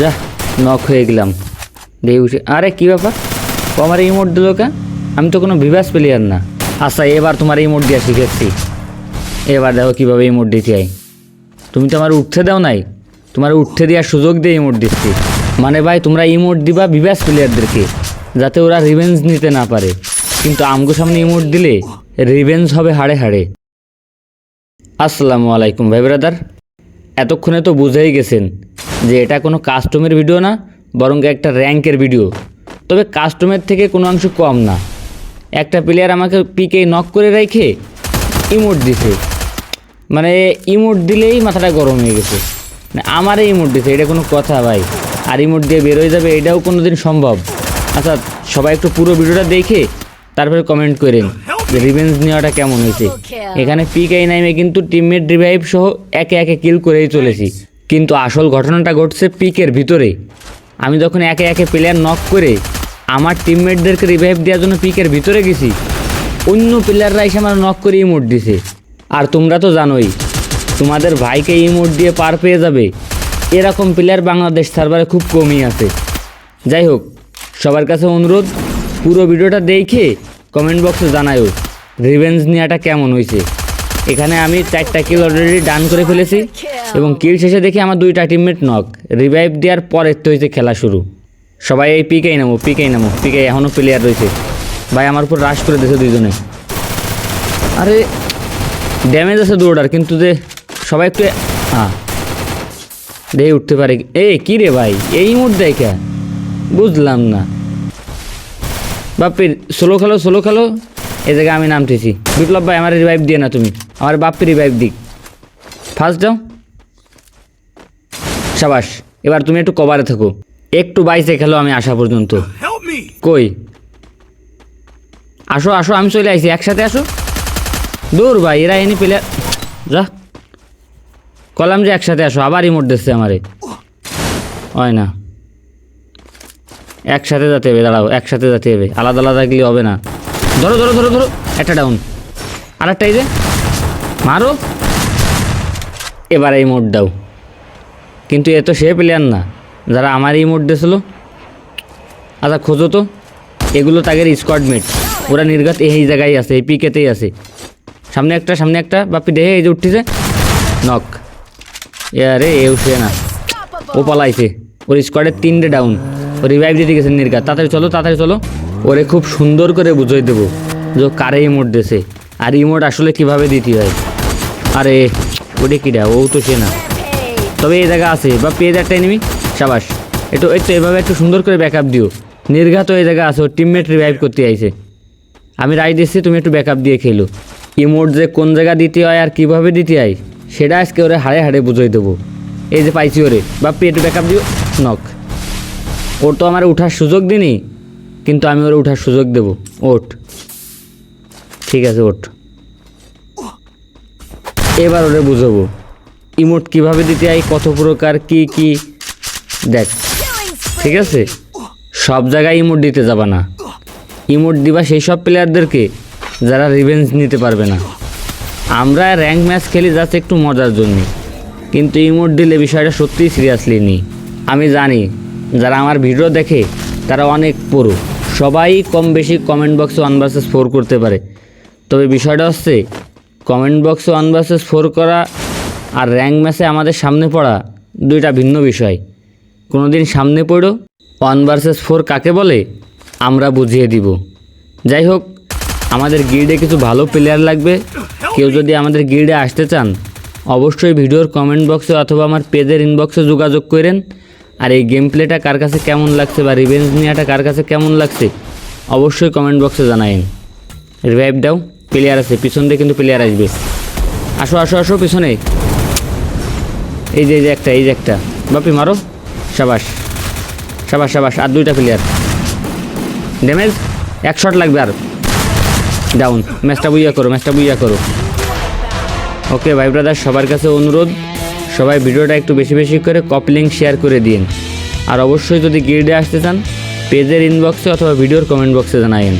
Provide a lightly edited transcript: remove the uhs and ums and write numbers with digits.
যা নক হয়ে গেলাম। দেখে উঠে আরে কী ব্যাপার, ও আমার ইমোট দিল কে? আমি তো কোনো ভিভাস প্লেয়ার না। আচ্ছা এবার তোমার ইমোট দেওয়া শিখেছি, এবার দেখো কীভাবে ইমোট দিতে হয়। তুমি তো আমার উঠতে দাও নাই, তোমার উঠতে দেওয়ার সুযোগ দিয়ে ইমোট দিচ্ছি। মানে ভাই তোমরা ইমোট দিবা ভিভাস প্লেয়ারদেরকে, যাতে ওরা রিভেঞ্জ নিতে না পারে, কিন্তু আমগো সামনে ইমোট দিলে রিভেঞ্জ হবে হাড়ে হাড়ে। আসসালামু আলাইকুম ভাই ব্রাদার। এতক্ষণে তো বুঝেই গেছেন যে এটা কোনো কাস্টমের ভিডিও না, বরং একটা র্যাঙ্কের ভিডিও। তবে কাস্টমের থেকে কোনো অংশ কম না। একটা প্লেয়ার আমাকে পিকে নক করে রেখে ইমোট দিছে, মানে ইমোট দিলেই মাথাটা গরম হয়ে গেছে। আমারই ইমোট দিছে, এটা কোনো কথা ভাই? আর ইমোট দিয়ে বেরোয় যাবে, এটাও কোনো দিন সম্ভব? আচ্ছা সবাই একটু পুরো ভিডিওটা দেখে তারপরে কমেন্ট করেন যে রিভেঞ্জ নেওয়াটা কেমন হয়েছে। এখানে পিকেই নাইমে কিন্তু টিমমেট রিভাইভ সহ একে একে কিল করেই চলেছি, কিন্তু আসল ঘটনাটা ঘটছে পিকের ভিতরে। আমি যখন একে একে প্লেয়ার নক করে আমার টিমমেটদেরকে রিভাইভ দেওয়ার জন্য পিকের ভিতরে গেছি, অন্য প্লেয়াররা এসে আমার নক করে ইমোট দিছে। আর তোমরা তো জানোই তোমাদের ভাইকে ইমোট দিয়ে পার পেয়ে যাবে, এরকম প্লেয়ার বাংলাদেশ সার্ভারে খুব কমই আছে। যাই হোক, সবার কাছে অনুরোধ, পুরো ভিডিওটা দেখে কমেন্ট বক্সে জানায়ও রিভেঞ্জ নেওয়াটা কেমন হয়েছে। এখানে আমি 4টা কিল অলরেডি ডান করে ফেলেছি, এবং কিল শেষে দেখি আমার 2টা টিমমেট নক। রিভাইভ দেওয়ার পরের তো হয়েছে খেলা শুরু। সবাই এই পিকেই নামো, পিকে এখনও প্লেয়ার রয়েছে। ভাই আমার উপর রাশ করে দিয়েছে দুইজনে। আরে ড্যামেজ আছে দুটোটার, কিন্তু যে সবাই একটু দিয়ে উঠতে পারে। কী রে ভাই, এই মুড দেয় কে বুঝলাম না। বাপ্পি সোলো খেলো, এই জায়গায় আমি নামতেছি। বিপ্লব ভাই আমার রিভাইভ দিয়ে না, তুমি আমার বাপ্পি রিভাইভ দিক। ফার্স্ট যাও, সাবাস। এবার তুমি একটু কভারে থাকো, একটু বাইসে খেলো আমি আসা পর্যন্ত। কই আসো, আমি চলে আসি, একসাথে আসো। দূর ভাই, এরা এনি প্লেয়ার। যা কলাম যে একসাথে আসো, আবার ইমোট দিচ্ছে আমারে। হয় না, একসাথে যেতে হবে। দাঁড়াও, একসাথে যেতে হবে, আলাদা আলাদা গেলে হবে না। ধরো, একটা ডাউন, আর একটা এই যে মারো। এবার এই মোড দাও। কিন্তু এ তো সে প্লেয়ার না যারা আমার এই মোড দিয়েছিল। আচ্ছা খোঁজো তো, এগুলো তাদের স্কোয়াডমেট, ওরা নির্ঘাত এই জায়গায় আছে, এই পিকেতেই আছে। সামনে একটা বাপি দেখে এই যে উঠতেছে, নক। আরে এও সে না, ও পালাইছে। ওর স্কোয়াডের 3টে ডাউন, ও রিভাইভ দিতে গেছে নির্ঘাত। তাড়াতাড়ি চলো, ওরে খুব সুন্দর করে বুঝিয়ে দেবো যে কারে ইমোট দিয়েছে আর ইমোট আসলে কিভাবে দিতে হয়। আরে ওটা কিটা, ও তো সে না। তবে এই জায়গা আছে বা পেয়ে একটা এনিমি, সাবাস। একটু এভাবে একটু সুন্দর করে ব্যাকআপ দিও। নির্ঘাত এই জায়গা আছে, ওর টিমমেট রিভাইভ করতে আইছে। আমি রায় দিচ্ছি, তুমি একটু ব্যাকআপ দিয়ে খেলো। ইমোট যে কোন জায়গা দিতে হয় আর কীভাবে দিতে হয় সেটা আজকে ওরে হাড়ে বুঝিয়ে দেবো। এই যে পাইছি ওরে, বাপ্পি একটু ব্যাকআপ দিও। নক। ওর তো আমার উঠার সুযোগ দিনি, কিন্তু আমি ওরে উঠার সুযোগ দেবো। ওঠ, ঠিক আছে ওঠ। এবার ওরে বুঝাবো ইমোট কিভাবে দিতে হয়, কত প্রকার কি দেখ। ঠিক আছে, সব জায়গায় ইমোট দিতে যাবা না। ইমোট দিবা সেই সব প্লেয়ারদেরকে যারা রিভেঞ্জ নিতে পারবে না। আমরা র্যাঙ্ক ম্যাচ খেলি জাস্ট একটু মজার জন্য, কিন্তু ইমোট দিলে বিষয়টা সত্যিই সিরিয়াসলি নিই। আমি জানি যারা আমার ভিডিও দেখে তারা অনেক পুরো, সবাই কম বেশি কমেন্ট বক্সে 1 vs 4 করতে পারে। তবে বিষয়টা হচ্ছে কমেন্ট বক্সে 1 vs 4 করা আর র্যাঙ্ক ম্যাচে আমাদের সামনে পড়া 2টা ভিন্ন বিষয়। কোনো দিন সামনে পড়ো 1 vs 4 কাকে বলে আমরা বুঝিয়ে দিব। যাই হোক, আমাদের গিল্ডে কিছু ভালো প্লেয়ার লাগবে। কেউ যদি আমাদের গিল্ডে আসতে চান অবশ্যই ভিডিওর কমেন্ট বক্সে অথবা আমার পেজের ইনবক্সে যোগাযোগ করেন। আর এই গেম প্লেটা কার কাছে কেমন লাগছে বা রিভেঞ্জ নেওয়াটা কার কাছে কেমন লাগছে অবশ্যই কমেন্ট বক্সে জানাইন। রিভাইভ দাও, প্লেয়ার আছে পিছন দিয়ে, কিন্তু প্লেয়ার আসবে। আসো পিছনে। এই যে একটা বাপি মারো, সাবাস। আর 2টা প্লেয়ার ড্যামেজ, 1 শট লাগবে আর ডাউন। ম্যাচটা বুইয়া করো। ওকে ভাই ব্রাদার, সবার কাছে অনুরোধ, সবাই ভিডিওটা একটু বেশি করে কপি লিঙ্ক শেয়ার করে দিন। আর অবশ্যই যদি গিল্ডে আসতে চান পেজের ইনবক্সে অথবা ভিডিওর কমেন্ট বক্সে জানাইন।